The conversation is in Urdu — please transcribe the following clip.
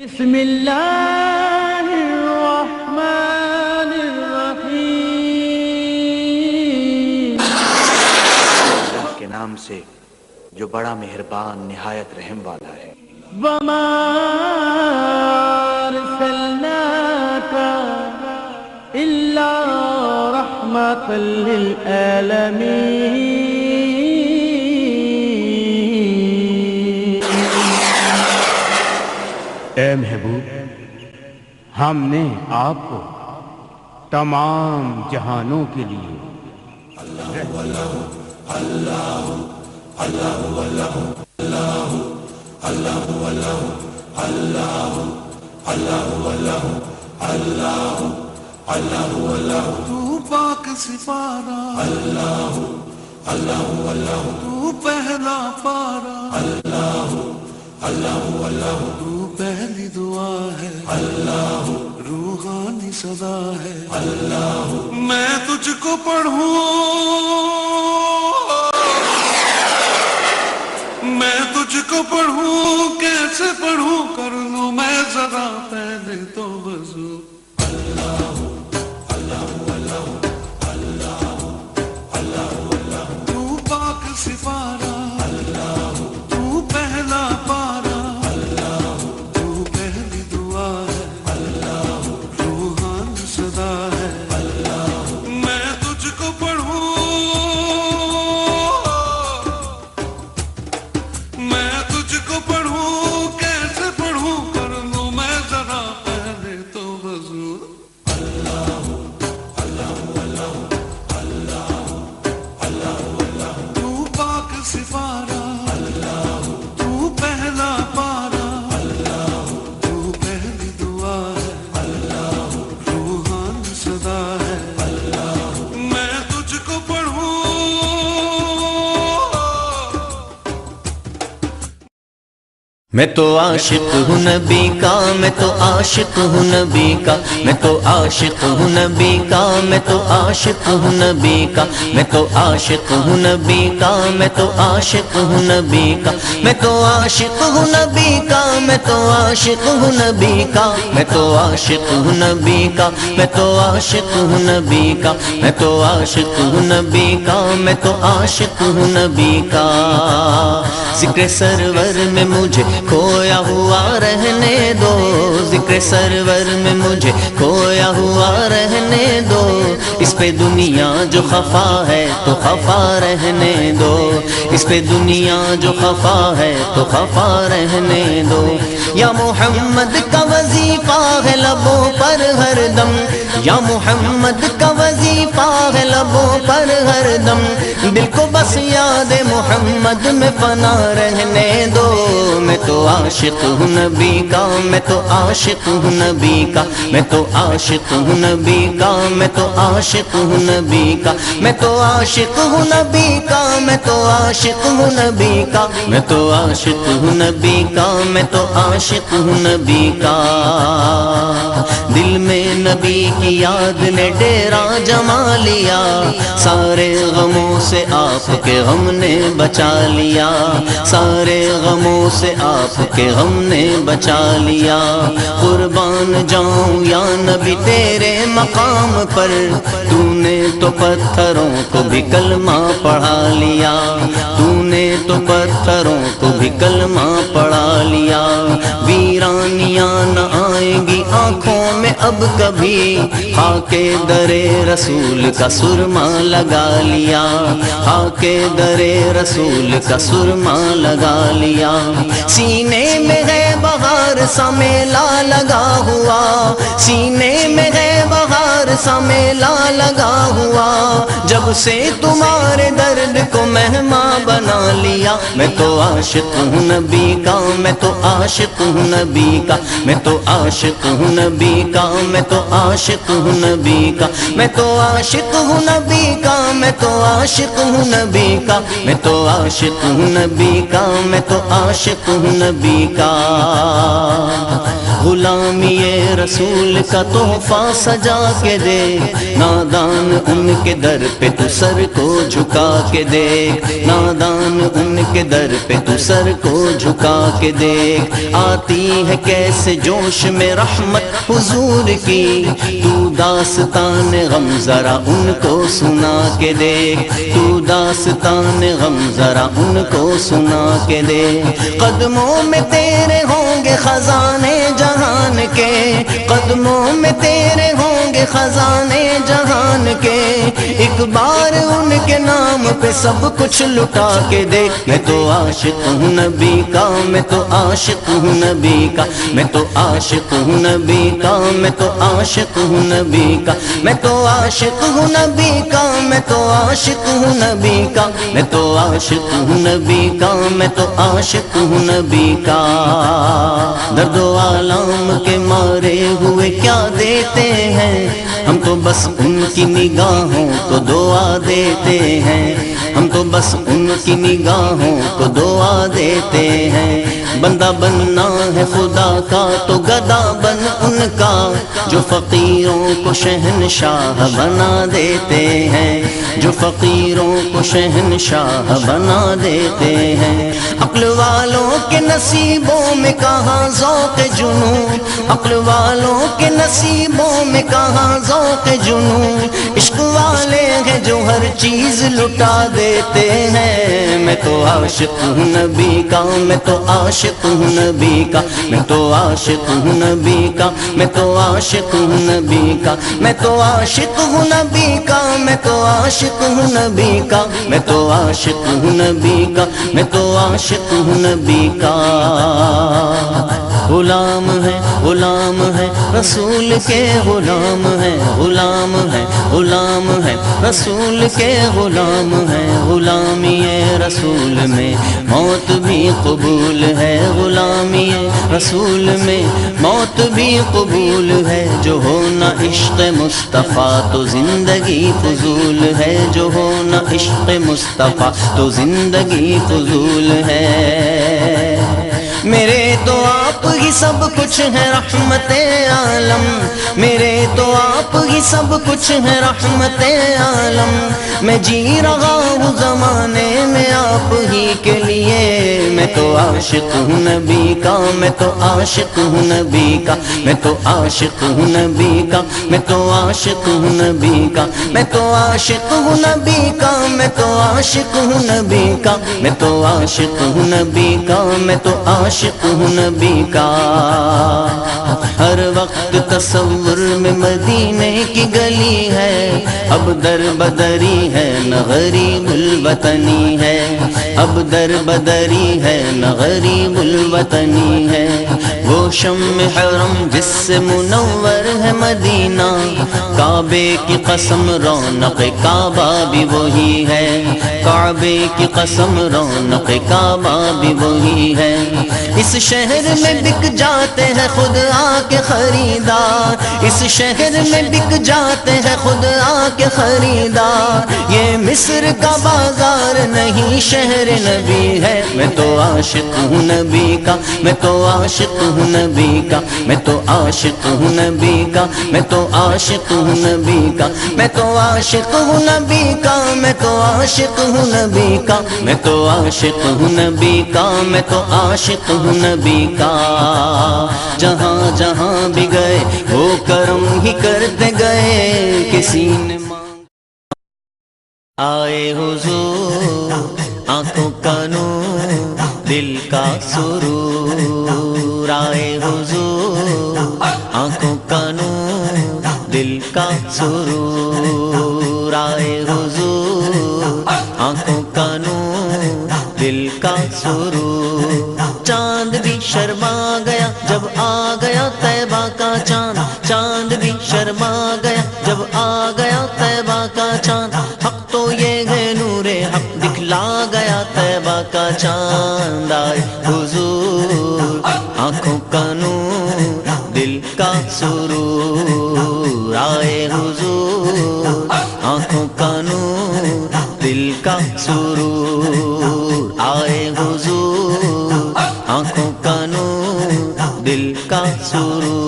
بسم اللہ الرحمن الرحیم، اللہ کے نام سے جو بڑا مہربان نہایت رحم والا ہے۔ وما ارسلناک الا رحمۃ للعالمین۔ اے محبوب، ہم نے آپ کو تمام جہانوں کے لیے تو پاک سپارہ اللہ اللہ اللہ، تو پہلا پارا اللہ اللہ اللہ، تو پہلی دعا ہے اللہ، روحانی صدا ہے اللہ۔ میں تجھ کو پڑھوں، میں تجھ کو پڑھوں، کیسے پڑھوں، کر لوں میں ذرا پہلے تو وضو۔ تو پاک سپارہ اللہ، تو پہلا پارا اللہ، تو پہلی دعا ہے اللہ، روحانی صدا ہے اللہ۔ میں تجھ کو پڑھوں، میں تجھ کو پڑھوں، کیسے پڑھوں، کر لوں میں ذرا پہلے تو وضو۔ تو پاک سپارہ اللہ، تو پہلا پارا اللہ، تو پہلی دعا ہے اللہ، روحانی صدا ہے اللہ۔ میں تجھ کو پڑھوں، میں تو عاشق ہوں نبی کا، میں تو عاشق ہوں نبی کا، میں تو عاشق ہوں نبی کا، میں تو عاشق ہوں نبی کا، میں تو عاشق ہوں نبی کا، میں تو عاشق ہوں نبی کا، میں تو عاشق ہوں نبی کا، میں تو عاشق ہوں نبی کا، میں تو عاشق ہوں نبی کا، میں تو عاشق ہوں نبی کا، میں تو عاشق ہوں نبی کا، میں تو عاشق ہوں نبی کا۔ ذکر سرور میں مجھے کھویا ہوا رہنے دو، ذکر سرور میں مجھے کھویا ہوا رہنے دو، اس پہ دنیا جو خفا ہے تو خفا رہنے دو، اس پہ دنیا جو خفا ہے تو خفا رہنے دو۔ یا محمد کا وظیفہ ہے لبوں پر ہر دم، یا محمد کا وظیفہ ہے لبوں پر ہر دم، دل کو بس یاد محمد میں فنا رہنے دو۔ میں تو عاشق ہوں نبی کا، میں تو عاشق ہوں نبی کا، میں تو عاشق ہوں نبی کا، میں تو عاشق ہوں نبی کا، میں تو عاشق ہوں نبی کا، میں تو عاشق ہوں نبی کا، میں تو عاشق ہوں نبی کا، میں تو عاشق ہوں نبی کا۔ دل میں نبی کی یاد نے ڈیرا جما لیا، سارے غموں سے آپ کے غم نے بچا لیا، سارے غموں سے آپ کے غم نے بچا لیا۔ قربان جاؤں یا نبی تیرے مقام پر، تو نے تو پتھروں کو بھی کلمہ پڑھا لیا، تو نے تو پتھروں کو بھی کلمہ پڑھا لیا۔ ویرانیاں نہ آئیں گی آنکھوں میں اب کبھی، خاک در رسول کا سرما لگا لیا، خاک در رسول کا سرما لگا لیا۔ سینے میں ہے بہار سا میلہ لگا ہوا، سینے میں ہے بہار سا میلہ لگا ہوا، جب سے تمہارے درد کو مہماں بنا لیا۔ میں تو عاشق ہوں نبی کا، میں تو عاشق ہوں نبی کا، میں تو عاشق ہوں نبی کا، میں تو عاشق ہوں نبی کا، میں تو عاشق ہوں نبی کا، میں تو عاشق ہوں نبی کا، میں تو عاشق ہوں نبی کا، میں تو عاشق ہوں نبی کا۔ غلامی رسول کا تحفہ سجا کے دے، نادان ان کے در پہ تو سر کو جھکا کے دیکھ، نادان ان کے در پہ تو سر کو جھکا کے دیکھ، آتی ہے کیسے جوش میں رحمت حضور کی، تو داستان غم ذرا ان کو سنا کے دیکھ، تو داستان غم ذرا ان کو سنا کے دے، قدموں میں تیرے ہوں گے خزانے جہان کے، قدموں میں تیرے ہوں گے خزانے جہان کے، ایک بار ان کے نام پہ سب کچھ لٹا کے دیکھ، میں تو عاشق ہوں نبی کا، میں تو عاشق ہوں نبی کا، میں تو عاشق ہوں نبی کا، میں تو عاشق ہوں نبی کا، میں تو عاشق ہوں نبی کا، میں تو عاشق ہوں نبی کا، میں تو عاشق ہوں نبی کا، میں تو عاشق ہوں نبی کا، درد و آلام کے مارے ہوئے کیا دیتے ہیں، ہم تو بس ان کی نگاہوں کو دعا دیتے ہیں، ہم تو بس ان کی نگاہوں کو دعا دیتے ہیں، بندہ بننا ہے خدا کا تو گدا بن ان کا، جو فقیروں کو شہنشاہ بنا دیتے ہیں، جو فقیروں کو شہنشاہ بنا دیتے ہیں، عقل والوں کے نصیبوں میں کہاں ذوق جنون، عقل والوں کے نصیبوں میں کہاں ذوق جنون، عشق والے ہیں جو ہر چیز لٹا دیتے ہیں، میں تو عاشق ہوں نبی کا، میں تو عاشق ہوں نبی کا، میں تو عاشق ہوں نبی کا، میں تو عاشق ہوں نبی کا، میں تو عاشق ہوں نبی کا، میں تو عاشق ہوں نبی کا، میں تو عاشق ہوں نبی کا، میں تو عاشق ہوں نبی کا، غلام ہے غلام ہے رسول کے غلام ہے، غلام ہے غلام ہے رسول کے غلام ہے، غلامی رسول میں موت بھی قبول ہے، غلامی رسول میں موت بھی قبول ہے، جو ہونا عشق مصطفیٰ تو زندگی فضول ہے، جو ہونا عشق مصطفیٰ تو زندگی فضول ہے، میرے تو آپ ہی سب کچھ ہے رحمت عالم، میرے تو آپ ہی سب کچھ ہے رحمت عالم، میں جی رہا ہوں زمانے میں آپ ہی کے لیے، میں تو عاشق ہوں نبی کا، میں تو عاشق ہوں نبی کا، میں تو عاشق ہوں نبی کا، میں تو عاشق ہوں نبی کا، میں تو عاشق ہوں نبی کا، میں تو عاشق ہوں نبی کا، میں تو عاشق ہوں نبی کا، میں تو عاشق ہوں نبی کا، ہر وقت تصور میں مدینے کی گلی ہے، اب در بدری ہے نہ غریب الوطنی ہے، اب در بدری ہے نہ غریب الوطنی ہے، وہ شمع حرم جس سے منور ہے مدینہ، کعبے کی قسم رونق کعبہ بھی وہی ہے، کعبے کی قسم رونق کعبہ بھی وہی ہے، اس شہر میں بک جاتے ہیں خود آ کے خریدار، اس شہر میں بک جاتے ہیں خود آ کے خریدار، یہ مصر کا بازار نہیں شہر نبی ہے، میں تو عاشق ہوں نبی کا، میں تو عاشق ہوں نبی کا، میں تو عاشق ہوں نبی کا، میں تو عاشق ہوں نبی کا، میں تو عاشق ہوں نبی کا، میں تو عاشق ہوں نبی کا، میں تو عاشق ہوں نبی کا، میں تو عاشق ہوں نبی کا، جہاں جہاں بھی گئے وہ کرم ہی کرتے گئے، کسی نے آئے حضور آنکھوں کا نور دل کا سرور، آئے حضور آنکھوں کا نور دل کا سرور، آئے حضور آنکھوں کا نور دل کا سرور، چاند بھی شرما گیا جب آ گیا طیبہ کا چاند، چاند بھی شرما گیا جب آ گیا طیبہ کا چاند، حق تو یہ ہے نور حق دکھلا گیا طیبہ کا چاند، آئے حضور آنکھوں کا نور دل کا سرور، آئے حضور آنکھوں کا نور دل کا سرور، آئے حضور آنکھوں کا نور دل کا سرور